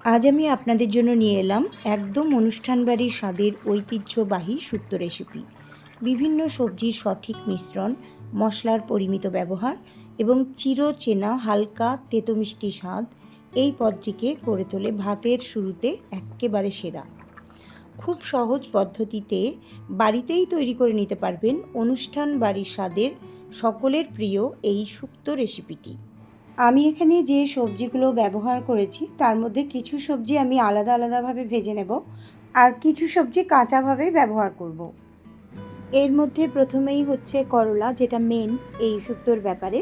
আজ আমি আপনাদের জন্য নিয়ে এলাম একদম অনুষ্ঠান বাড়ির স্বাদের ঐতিহ্যবাহী শুক্তো রেসিপি। বিভিন্ন সবজির সঠিক মিশ্রণ, মশলার পরিমিত ব্যবহার এবং চিরচেনা হালকা তেতো মিষ্টি স্বাদ এই পদটিকে করে তোলে ভাতের শুরুতে এক্কেবারে সেরা। খুব সহজ পদ্ধতিতে বাড়িতেই তৈরি করে নিতে পারবেন অনুষ্ঠান বাড়ির স্বাদের সকলের প্রিয় এই শুক্তো রেসিপিটি। আমি এখানে যে সবজিগুলো ব্যবহার করেছি তার মধ্যে কিছু সবজি আমি আলাদা আলাদাভাবে ভেজে নেব আর কিছু সবজি কাঁচাভাবে ব্যবহার করব। এর মধ্যে প্রথমেই হচ্ছে করলা, যেটা মেন এই শুক্তোর ব্যাপারে।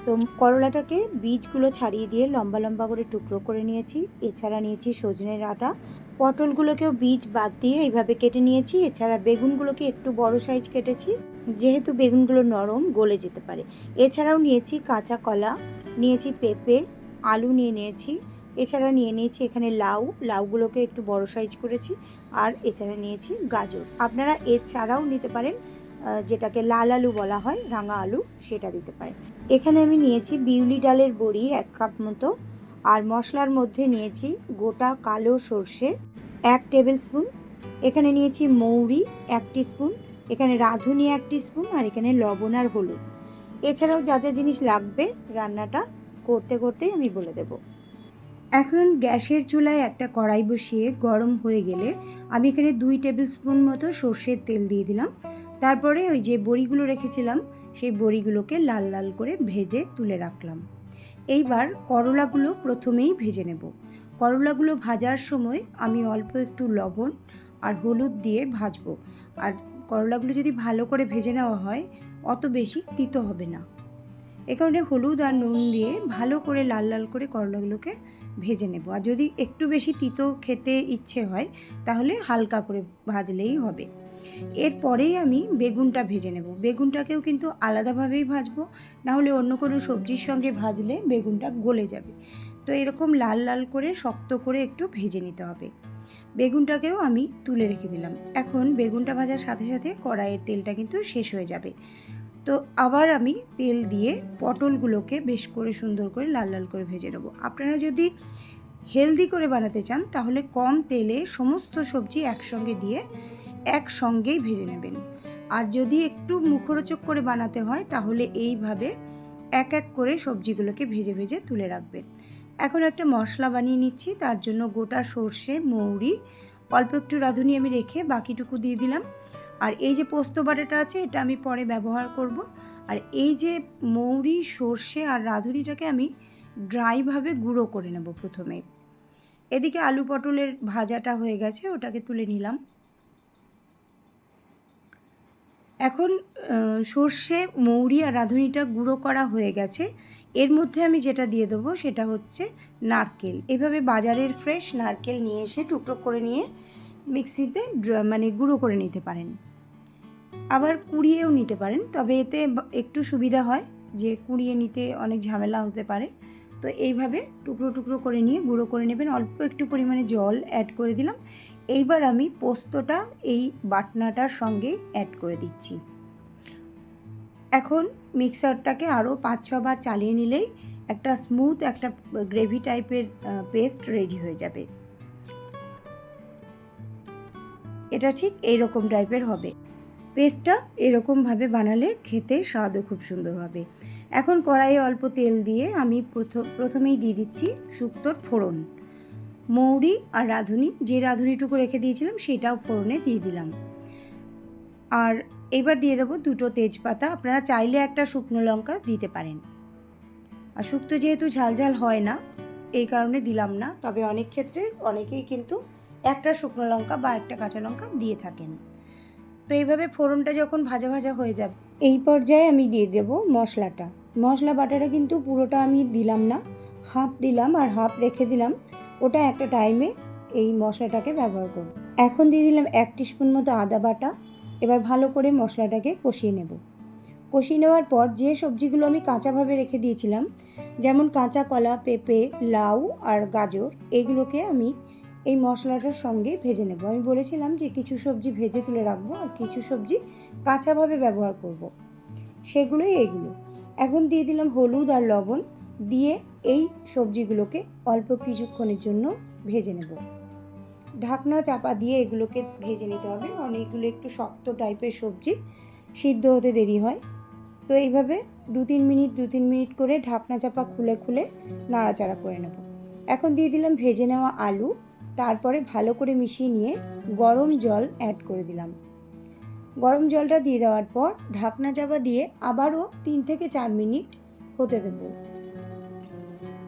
তো করলাটাকে বীজগুলো ছাড়িয়ে দিয়ে লম্বা লম্বা করে টুকরো করে নিয়েছি। এছাড়া নিয়েছি সজনে ডাঁটা, পটলগুলোকেও বীজ বাদ দিয়ে এইভাবে কেটে নিয়েছি। এছাড়া বেগুনগুলোকে একটু বড় সাইজ কেটেছি, যেহেতু বেগুনগুলো নরম গলে যেতে পারে। এছাড়াও নিয়েছি কাঁচা কলা, নিয়েছি পেঁপে, আলু নিয়েছি। এছাড়া নিয়েছি এখানে লাউগুলোকে একটু বড় সাইজ করেছি। আর এছাড়া নিয়েছি গাজর। আপনারা এছাড়াও নিতে পারেন যেটাকে লাল আলু বলা হয়, রাঙা আলু, সেটা দিতে পারেন। এখানে আমি নিয়েছি বিউলি ডালের বড়ি 1 কাপ মতো। আর মশলার মধ্যে নিয়েছি গোটা কালো সর্ষে 1 টেবিল স্পুন। এখানে নিয়েছি মৌরি 1 টিস্পুন। এখানে রাঁধুনি 1 টিস্পুন। আর এখানে লবণ আর হলুদ। এছাড়াও যা যা জিনিস লাগবে রান্নাটা করতে করতেই আমি বলে দেব। এখন গ্যাসের চুলায় একটা কড়াই বসিয়ে গরম হয়ে গেলে আমি এখানে 2 টেবিল স্পুন মতো সর্ষের তেল দিয়ে দিলাম। তারপরে ওই যে বড়িগুলো রেখেছিলাম সেই বড়িগুলোকে লাল লাল করে ভেজে তুলে রাখলাম। এইবার করলাগুলো প্রথমেই ভেজে নেব। করলাগুলো ভাজার সময় আমি অল্প একটু লবণ আর হলুদ দিয়ে ভাজবো। আর করলাগুলো যদি ভালো করে ভেজে নেওয়া হয় অত বেশি তিতো হবে না। এ কারণে হলুদ আর নুন দিয়ে ভালো করে লাল লাল করে করলাগুলোকে ভেজে নেব। আর যদি একটু বেশি তিতো খেতে ইচ্ছে হয় তাহলে হালকা করে ভাজলেই হবে। এরপরেই আমি বেগুনটা ভেজে নেব। বেগুনটাকেও কিন্তু আলাদাভাবেই ভাজবো, নাহলে অন্য কোনো সবজির সঙ্গে ভাজলে বেগুনটা গলে যাবে। তো এরকম লাল লাল করে শক্ত করে একটু ভেজে নিতে হবে। বেগুনটাকেও আমি তুলে রেখে দিলাম। এখন বেগুনটা ভাজার সাথে সাথে কড়াইয়ের তেলটা কিন্তু শেষ হয়ে যাবে। তো আবার আমি তেল দিয়ে পটলগুলোকে বেশ করে সুন্দর করে লাল লাল করে ভেজে নেব। আপনারা যদি হেলদি করে বানাতে চান তাহলে কম তেলে সমস্ত সবজি একসঙ্গে দিয়ে একসঙ্গেই ভেজে নেবেন। আর যদি একটু মুখরোচক করে বানাতে হয় তাহলে এইভাবে এক এক করে সবজিগুলোকে ভেজে ভেজে তুলে রাখবেন। এখন একটা মশলা বানিয়ে নিচ্ছি। তার জন্য গোটা সর্ষে, মৌরি, অল্প একটু রাঁধুনি আমি রেখে বাকিটুকু দিয়ে দিলাম। আর এই যে পোস্ত বাটাটা আছে এটা আমি পরে ব্যবহার করব। আর এই যে মৌরি, সর্ষে আর রাঁধুনিটাকে আমি ড্রাইভাবে গুঁড়ো করে নেব প্রথমে। এদিকে আলু পটলের ভাজাটা হয়ে গেছে, ওটাকে তুলে নিলাম। এখন সর্ষে, মৌরি আর রাঁধুনিটা গুঁড়ো করা হয়ে গেছে। এর মধ্যে আমি যেটা দিয়ে দেবো সেটা হচ্ছে নারকেল। এভাবে বাজারের ফ্রেশ নারকেল নিয়ে এসে টুকরো করে নিয়ে মিক্সিতে মানে গুঁড়ো করে নিতে পারেন। আবার কুড়িয়েও নিতে পারেন, তবে এতে একটু সুবিধা হয়, যে কুড়িয়ে নিতে অনেক ঝামেলা হতে পারে। তো এইভাবে টুকরো টুকরো করে নিয়ে গুঁড়ো করে নেবেন। অল্প একটু পরিমাণে জল অ্যাড করে দিলাম। এইবার আমি পোস্তটা এই বাটনাটার সঙ্গে অ্যাড করে দিচ্ছি। এখন মিক্সারটাকে আরও 5-6 বার চালিয়ে নিলেই একটা স্মুথ একটা গ্রেভি টাইপের পেস্ট রেডি হয়ে যাবে। এটা ঠিক এইরকম টাইপের হবে। পেস্টটা এরকমভাবে বানালে খেতে স্বাদও খুব সুন্দর হবে। এখন কড়াইয়ে অল্প তেল দিয়ে আমি প্রথমেই দিয়ে দিচ্ছি শুক্তোর ফোড়ন। মৌরি আর রাঁধুনি, যে রাঁধুনিটুকু রেখে দিয়েছিলাম সেটাও ফোড়নে দিয়ে দিলাম। আর এবার দিয়ে দেবো 2টো তেজপাতা। আপনারা চাইলে একটা শুকনো লঙ্কা দিতে পারেন। আর শুক্তো যেহেতু ঝাল ঝাল হয় না এই কারণে দিলাম না, তবে অনেক ক্ষেত্রে অনেকেই কিন্তু একটা শুকনো লঙ্কা বা একটা কাঁচা লঙ্কা দিয়ে থাকেন। তো এইভাবে ফোড়নটা যখন ভাজা ভাজা হয়ে যাবে এই পর্যায়ে আমি দিয়ে দেবো মশলাটা। মশলা বাটাটা কিন্তু পুরোটা আমি দিলাম না, হাফ দিলাম আর হাফ রেখে দিলাম, ওটা একটা টাইমে এই মশলাটাকে ব্যবহার করব। এখন দিয়ে দিলাম 1 টিস্পুন মতো আদা বাটা। এবার ভালো করে মশলাটাকে কষিয়ে নেব। কষিয়ে নেওয়ার পর যে সবজিগুলো আমি কাঁচাভাবে রেখে দিয়েছিলাম, যেমন কাঁচা কলা, পেঁপে, লাউ আর গাজর, এগুলোকে আমি এই মশলাটার সঙ্গে ভেজে নেব। আমি বলেছিলাম যে কিছু সবজি ভেজে তুলে রাখবো আর কিছু সবজি কাঁচাভাবে ব্যবহার করব, সেগুলোই এইগুলো। এখন দিয়ে দিলাম হলুদ আর লবণ। দিয়ে এই সবজিগুলোকে অল্প কিছুক্ষণের জন্য ভেজে নেব। ঢাকনা চাপা দিয়ে এগুলোকে ভেজে নিতে হবে, কারণ এগুলো একটু শক্ত টাইপের সবজি, সিদ্ধ হতে দেরি হয়। তো এইভাবে 2-3 মিনিট করে ঢাকনা চাপা খুলে খুলে নাড়াচাড়া করে নেব। এখন দিয়ে দিলাম ভেজে নেওয়া আলু, তারপরে ভালো করে মিশিয়ে নিয়ে গরম জল অ্যাড করে দিলাম। গরম জলটা দিয়ে দেওয়ার পর ঢাকনা চাপা দিয়ে আবারও 3 থেকে 4 মিনিট হতে দেব।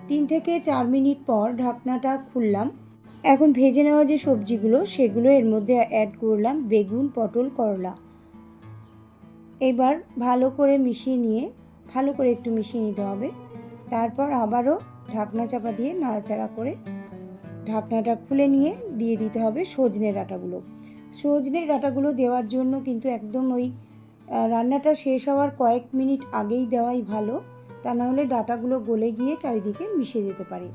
3 থেকে 4 মিনিট পর ঢাকনাটা খুললাম। এখন ভেজে নেওয়া যে সবজিগুলো সেগুলো এর মধ্যে অ্যাড করলাম, বেগুন, পটল, করলা। এবার ভালো করে একটু মিশিয়ে নিতে হবে। তারপর আবারও ঢাকনা চাপা দিয়ে নাড়াচাড়া করে ঢাকনাটা খুলে নিয়ে দিয়ে দিতে হবে সজনের ডাঁটাগুলো। সজনের ডাঁটাগুলো দেওয়ার জন্য কিন্তু একদম ওই রান্নাটা শেষ হওয়ার কয়েক মিনিট আগেই দেওয়াই ভালো, তা নাহলে ডাঁটাগুলো গলে গিয়ে চারিদিকে মিশে যেতে পারে।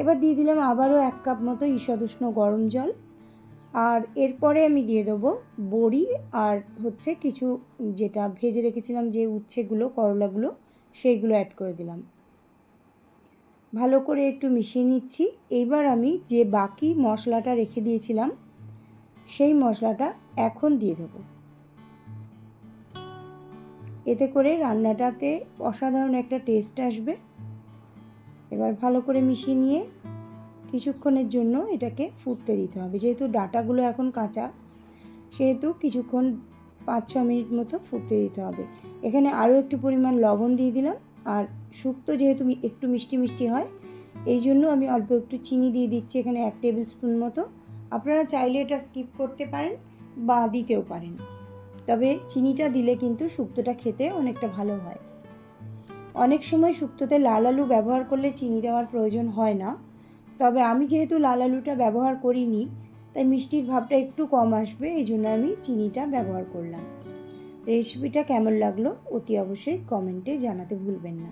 এবার দিয়ে দিলাম আবারও 1 কাপ মতো ঈষদুষ্ণ গরম জল, আর এরপরে আমি দিয়ে দেবো বড়ি আর কিছু যেটা ভেজে রেখেছিলাম যে উচ্ছেগুলো, করলাগুলো, সেইগুলো অ্যাড করে দিলাম। ভালো করে একটু মিশিয়ে নিচ্ছি। এইবার আমি যে বাকি মশলাটা রেখে দিয়েছিলাম সেই মশলাটা এখন দিয়ে দেবো। এতে করে রান্নাটাতে অসাধারণ একটা টেস্ট আসবে। এবার ভালো করে মিশিয়ে নিয়ে কিছুক্ষণের জন্য এটাকে ফুটতে দিতে হবে। যেহেতু ডাঁটাগুলো এখন কাঁচা, সেহেতু কিছুক্ষণ 5-6 মিনিট মতো ফুটতে দিতে হবে। এখানে আরও একটু পরিমাণ লবণ দিয়ে দিলাম, আর শুক্তো যেহেতু একটু মিষ্টি মিষ্টি হয়, এই জন্য আমি অল্প একটু চিনি দিয়ে দিচ্ছি এখানে 1 টেবিল স্পুন মতো। আপনারা চাইলে এটা স্কিপ করতে পারেন বা দিতেও পারেন, তবে চিনিটা দিলে কিন্তু শুক্তোটা খেতে অনেকটা ভালো হয়। অনেক সময় শুক্তোতে লাল আলু ব্যবহার করলে চিনি দেওয়ার প্রয়োজন হয় না, তবে আমি যেহেতু লাল আলুটা ব্যবহার করিনি, তাই মিষ্টির ভাবটা একটু কম আসবে, এই জন্য আমি চিনিটা ব্যবহার করলাম। রেসিপিটা কেমন লাগলো অতি অবশ্যই কমেন্টে জানাতে ভুলবেন না।